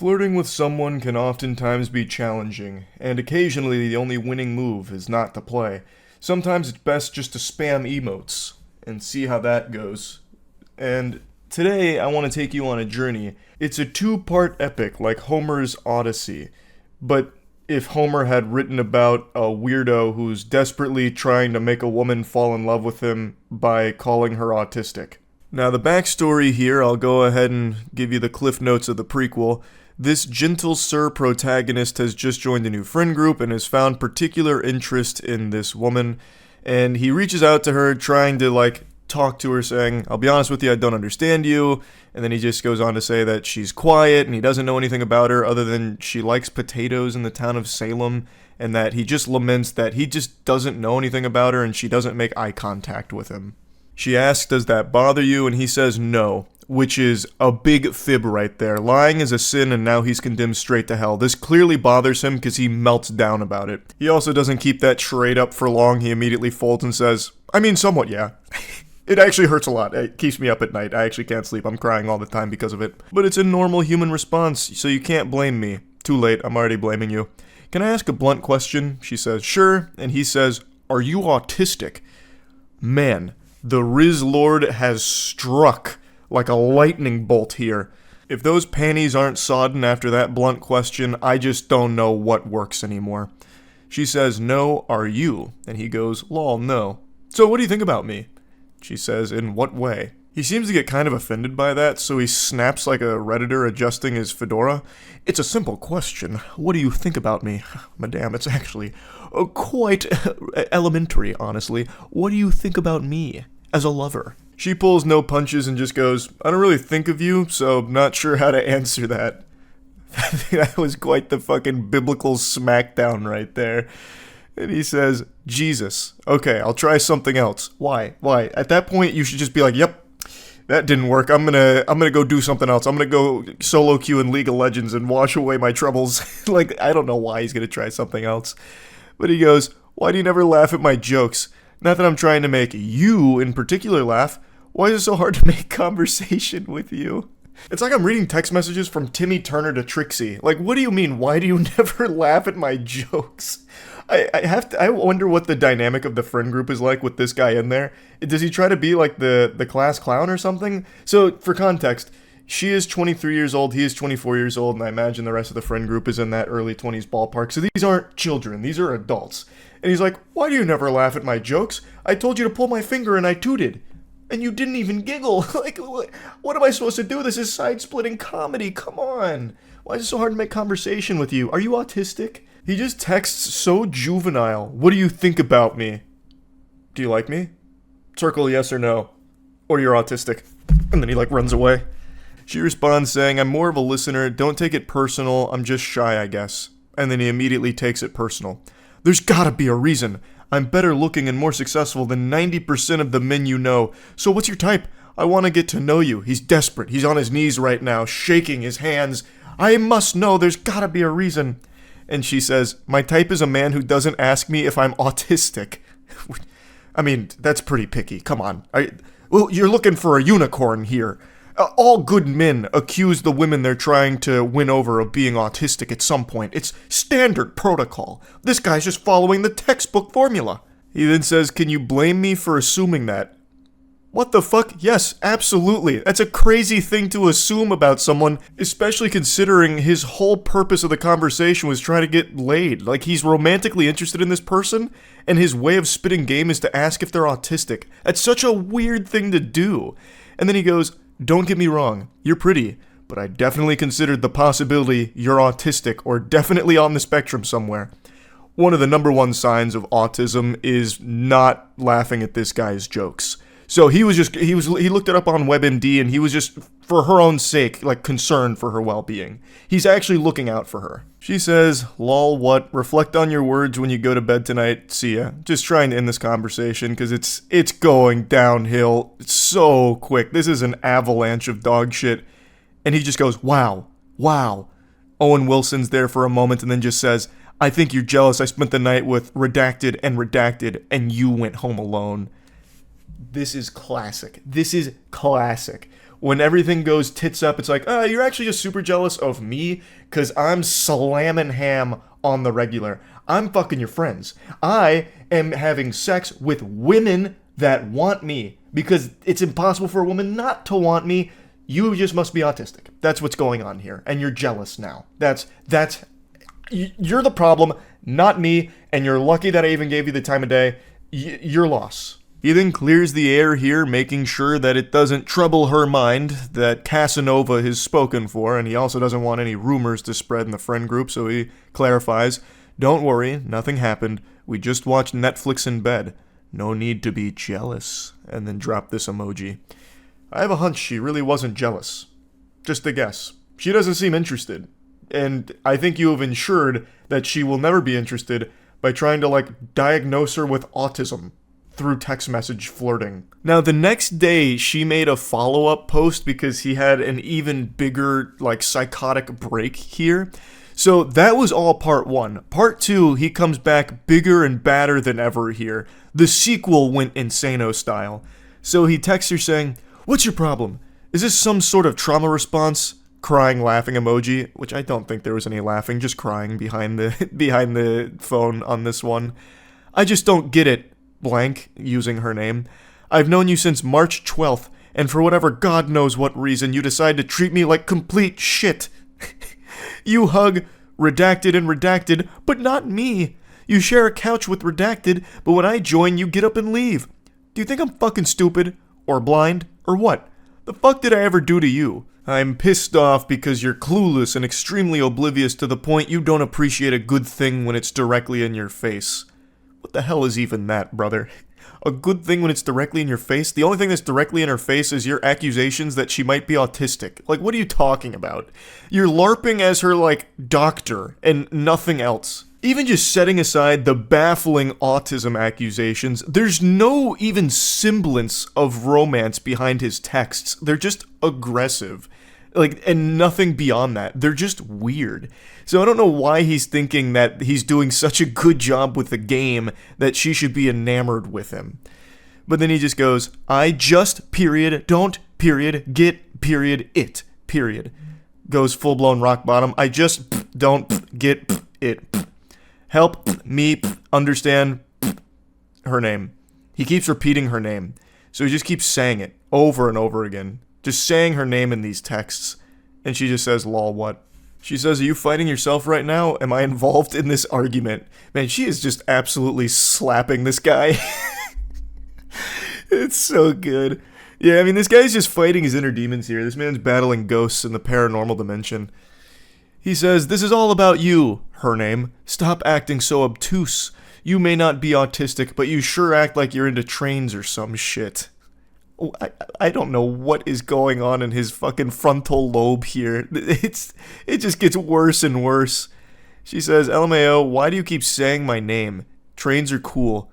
Flirting with someone can oftentimes be challenging, and occasionally the only winning move is not to play. Sometimes it's best just to spam emotes and see how that goes. And today I want to take you on a journey. It's a two-part epic like Homer's Odyssey, but if Homer had written about a weirdo who's desperately trying to make a woman fall in love with him by calling her autistic. Now the backstory here, I'll go ahead and give you the cliff notes of the prequel. This gentle sir protagonist has just joined a new friend group and has found particular interest in this woman, and he reaches out to her trying to talk to her saying, "I'll be honest with you, I don't understand you," and then he just goes on to say that she's quiet and he doesn't know anything about her other than she likes potatoes in the town of Salem, and that he just laments that he just doesn't know anything about her and she doesn't make eye contact with him. She asks, "Does that bother you?" and he says no, which is a big fib right there. Lying is a sin and now he's condemned straight to hell. This clearly bothers him because he melts down about it. He also doesn't keep that charade up for long. He immediately folds and says, "I mean, somewhat, yeah." It actually hurts a lot. It keeps me up at night. I actually can't sleep. I'm crying all the time because of it. But it's a normal human response, so you can't blame me. Too late. I'm already blaming you. "Can I ask a blunt question?" She says, "Sure." And he says, "Are you autistic?" Man, the Riz Lord has struck like a lightning bolt here. If those panties aren't sodden after that blunt question, I just don't know what works anymore. She says, "No, are you?" And he goes, "Lol, no." "So what do you think about me?" She says, "In what way?" He seems to get kind of offended by that, so he snaps like a Redditor adjusting his fedora. "It's a simple question. What do you think about me?" "Madame, it's actually quite elementary, honestly. What do you think about me as a lover?" She pulls no punches and just goes, "I don't really think of you, so not sure how to answer that." That was quite the fucking biblical smackdown right there. And he says, "Jesus. Okay, I'll try something else." "Why? Why?" At that point, you should just be like, "Yep, that didn't work. I'm gonna go do something else. I'm gonna go solo queue in League of Legends and wash away my troubles." I don't know why he's gonna try something else. But he goes, "Why do you never laugh at my jokes? Not that I'm trying to make you in particular laugh. Why is it so hard to make conversation with you?" It's like I'm reading text messages from Timmy Turner to Trixie. What do you mean, why do you never laugh at my jokes? I wonder what the dynamic of the friend group is like with this guy in there. Does he try to be like the class clown or something? So, for context, she is 23 years old, he is 24 years old, and I imagine the rest of the friend group is in that early 20s ballpark. So these aren't children, these are adults. And he's like, "Why do you never laugh at my jokes? I told you to pull my finger and I tooted. And you didn't even giggle." What am I supposed to do? This is side-splitting comedy. Come on. Why is it so hard to make conversation with you? Are you autistic? He just texts so juvenile. "What do you think about me?" "Do you like me?" Circle yes or no. Or you're autistic. And then he runs away. She responds saying, "I'm more of a listener. Don't take it personal. I'm just shy, I guess." And then he immediately takes it personal. "There's gotta be a reason. I'm better looking and more successful than 90% of the men you know. So what's your type? I want to get to know you." He's desperate. He's on his knees right now, shaking his hands. "I must know. There's gotta be a reason." And she says, "My type is a man who doesn't ask me if I'm autistic." I mean, that's pretty picky. Come on. Well, you're looking for a unicorn here. All good men accuse the women they're trying to win over of being autistic at some point. It's standard protocol. This guy's just following the textbook formula. He then says, "Can you blame me for assuming that?" What the fuck? Yes, absolutely. That's a crazy thing to assume about someone, especially considering his whole purpose of the conversation was trying to get laid. He's romantically interested in this person, and his way of spitting game is to ask if they're autistic. That's such a weird thing to do. And then he goes, "Don't get me wrong, you're pretty, but I definitely considered the possibility you're autistic or definitely on the spectrum somewhere." One of the number one signs of autism is not laughing at this guy's jokes. So he looked it up on WebMD, and he was just, for her own sake, concerned for her well-being. He's actually looking out for her. She says, "Lol, what? Reflect on your words when you go to bed tonight. See ya." Just trying to end this conversation, because it's going downhill so quick. This is an avalanche of dog shit. And he just goes, "Wow, wow." Owen Wilson's there for a moment, and then just says, "I think you're jealous I spent the night with redacted, and you went home alone." This is classic. This is classic. when everything goes tits up, it's like, you're actually just super jealous of me because I'm slamming ham on the regular. I'm fucking your friends. I am having sex with women that want me because it's impossible for a woman not to want me. You just must be autistic. That's what's going on here. And you're jealous now. You're the problem, not me, and you're lucky that I even gave you the time of day. Your loss. He then clears the air here, making sure that it doesn't trouble her mind that Casanova is spoken for, and he also doesn't want any rumors to spread in the friend group, so he clarifies, "Don't worry, nothing happened. We just watched Netflix in bed. No need to be jealous," and then drop this emoji. I have a hunch she really wasn't jealous. Just a guess. She doesn't seem interested. And I think you have ensured that she will never be interested by trying to, diagnose her with autism through text message flirting. Now, the next day, she made a follow-up post because he had an even bigger, psychotic break here. So that was all part one. Part two, he comes back bigger and badder than ever here. The sequel went Insano style. So he texts her saying, "What's your problem? Is this some sort of trauma response?" Crying, laughing emoji, which I don't think there was any laughing, just crying behind the phone on this one. "I just don't get it," blank, using her name. "I've known you since March 12th, and for whatever God knows what reason, you decide to treat me like complete shit. You hug Redacted and Redacted, but not me. You share a couch with Redacted, but when I join, you get up and leave. Do you think I'm fucking stupid? Or blind? Or what? The fuck did I ever do to you? I'm pissed off because you're clueless and extremely oblivious to the point you don't appreciate a good thing when it's directly in your face." What the hell is even that, brother? A good thing when it's directly in your face? The only thing that's directly in her face is your accusations that she might be autistic. What are you talking about? You're LARPing as her, doctor, and nothing else. Even just setting aside the baffling autism accusations, there's no even semblance of romance behind his texts. They're just aggressive. And nothing beyond that. They're just weird. So I don't know why he's thinking that he's doing such a good job with the game that she should be enamored with him. But then he just goes, "I just, period, don't, period, get, period, it, period." Goes full-blown rock bottom. "I just don't get it. Help me understand her name." He keeps repeating her name. So he just keeps saying it over and over again. Just saying her name in these texts. And she just says, "Lol, what?" She says, "Are you fighting yourself right now? Am I involved in this argument?" Man, she is just absolutely slapping this guy. It's so good. Yeah, I mean, this guy's just fighting his inner demons here. This man's battling ghosts in the paranormal dimension. He says, "This is all about you," her name. "Stop acting so obtuse. You may not be autistic, but you sure act like you're into trains or some shit." I don't know what is going on in his fucking frontal lobe here. It just gets worse and worse. She says, "LMAO, why do you keep saying my name? Trains are cool.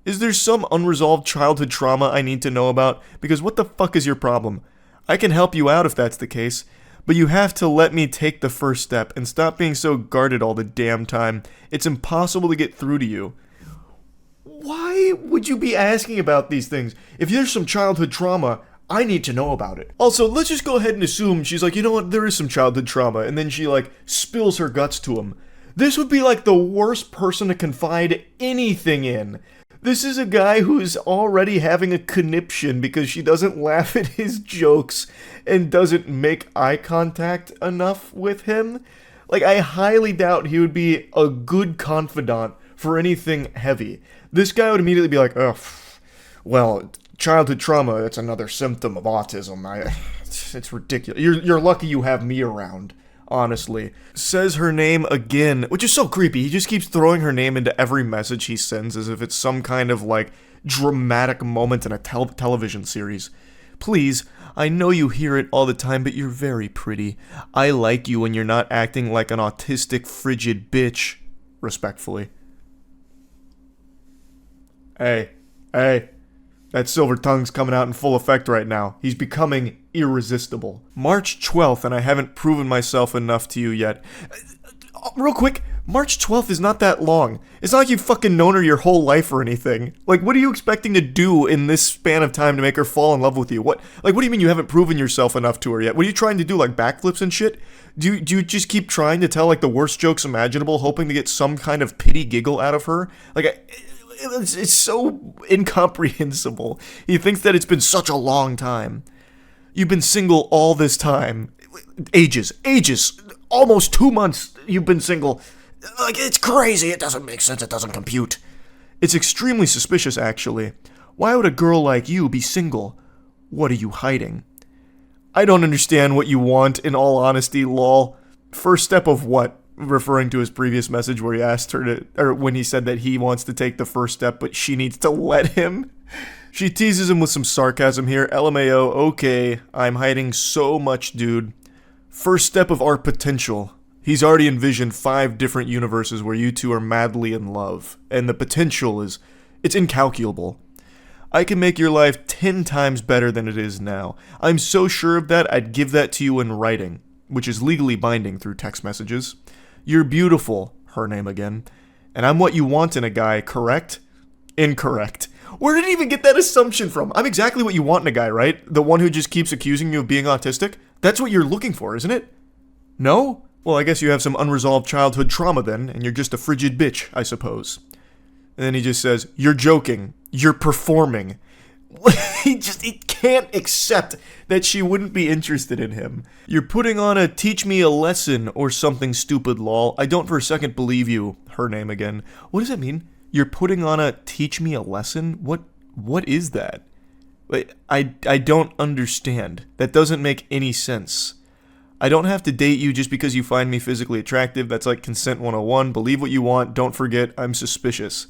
Is there some unresolved childhood trauma I need to know about? Because what the fuck is your problem? I can help you out if that's the case. But you have to let me take the first step and stop being so guarded all the damn time. It's impossible to get through to you." Why would you be asking about these things? If there's some childhood trauma, I need to know about it. Also, let's just go ahead and assume she's like, "You know what, there is some childhood trauma," and then she, spills her guts to him. This would be, the worst person to confide anything in. This is a guy who's already having a conniption because she doesn't laugh at his jokes and doesn't make eye contact enough with him. I highly doubt he would be a good confidant for anything heavy. This guy would immediately be like, "Oh, well, childhood trauma, it's another symptom of autism. It's ridiculous. You're lucky you have me around, honestly." Says her name again, which is so creepy. He just keeps throwing her name into every message he sends as if it's some kind of, dramatic moment in a television series. "Please, I know you hear it all the time, but you're very pretty. I like you when you're not acting like an autistic, frigid bitch. Respectfully." Hey, that silver tongue's coming out in full effect right now. He's becoming irresistible. March 12th, and I haven't proven myself enough to you yet. Real quick, March 12th is not that long. It's not like you've fucking known her your whole life or anything. Like, what are you expecting to do in this span of time to make her fall in love with you? What do you mean you haven't proven yourself enough to her yet? What are you trying to do, like backflips and shit? Do you just keep trying to tell, like, the worst jokes imaginable, hoping to get some kind of pity giggle out of her? Like, it's so incomprehensible. He thinks that it's been such a long time. You've been single all this time. Ages. Almost 2 months you've been single. Like, it's crazy. It doesn't make sense. It doesn't compute. It's extremely suspicious, actually. Why would a girl like you be single? What are you hiding? I don't understand what you want, in all honesty, lol. First step of what? Referring to his previous message where he asked her to, or when he said that he wants to take the first step, but she needs to let him. She teases him with some sarcasm here. LMAO, okay, I'm hiding so much, dude. First step of our potential. He's already envisioned 5 different universes where you two are madly in love, and the potential it's incalculable. I can make your life 10 times better than it is now. I'm so sure of that, I'd give that to you in writing, which is legally binding through text messages. You're beautiful, her name again, and I'm what you want in a guy, correct? Incorrect. Where did he even get that assumption from? I'm exactly what you want in a guy, right? The one who just keeps accusing you of being autistic? That's what you're looking for, isn't it? No? Well, I guess you have some unresolved childhood trauma then, and you're just a frigid bitch, I suppose. And then he just says, you're joking. You're performing. He can't accept that she wouldn't be interested in him. You're putting on a teach me a lesson or something stupid, lol. I don't for a second believe you. Her name again. What does that mean? You're putting on a teach me a lesson? What is that? I don't understand. That doesn't make any sense. I don't have to date you just because you find me physically attractive. That's like consent 101. Believe what you want. Don't forget, I'm suspicious.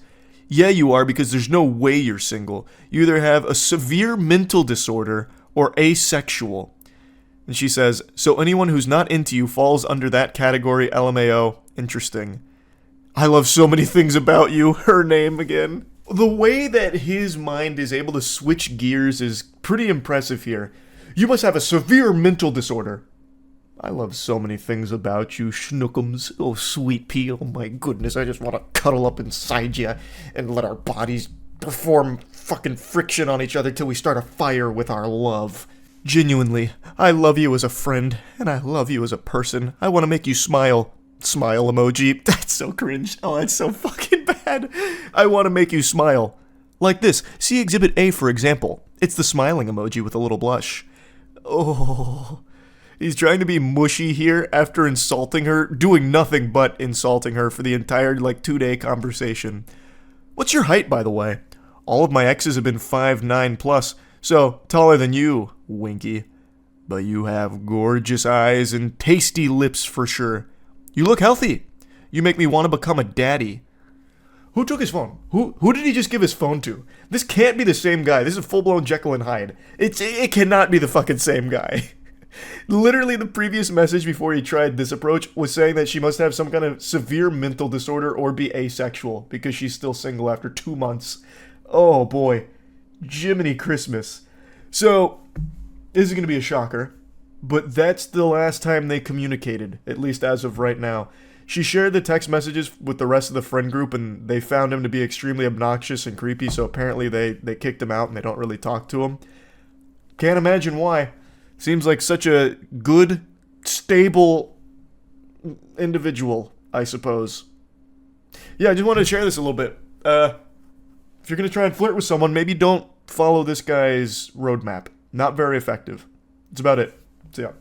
Yeah, you are, because there's no way you're single. You either have a severe mental disorder or asexual. And she says, so anyone who's not into you falls under that category, LMAO. Interesting. I love so many things about you. Her name again. The way that his mind is able to switch gears is pretty impressive here. You must have a severe mental disorder. I love so many things about you, schnookums. Oh, sweet pea. Oh, my goodness. I just want to cuddle up inside you and let our bodies perform fucking friction on each other till we start a fire with our love. Genuinely, I love you as a friend, and I love you as a person. I want to make you smile. Smile emoji. That's so cringe. Oh, that's so fucking bad. I want to make you smile. Like this. See Exhibit A, for example. It's the smiling emoji with a little blush. Oh... He's trying to be mushy here after insulting her, doing nothing but insulting her for the entire, 2-day conversation. What's your height, by the way? All of my exes have been 5'9 plus, so taller than you, Winky. But you have gorgeous eyes and tasty lips for sure. You look healthy. You make me want to become a daddy. Who took his phone? Who did he just give his phone to? This can't be the same guy. This is full-blown Jekyll and Hyde. It cannot be the fucking same guy. Literally, the previous message before he tried this approach was saying that she must have some kind of severe mental disorder or be asexual because she's still single after 2 months. Oh boy. Jiminy Christmas. So, this is going to be a shocker, but that's the last time they communicated, at least as of right now. She shared the text messages with the rest of the friend group, and they found him to be extremely obnoxious and creepy, so apparently they kicked him out and they don't really talk to him. Can't imagine why. Seems like such a good, stable individual, I suppose. Yeah, I just wanted to share this a little bit. If you're going to try and flirt with someone, maybe don't follow this guy's roadmap. Not very effective. That's about it. So yeah.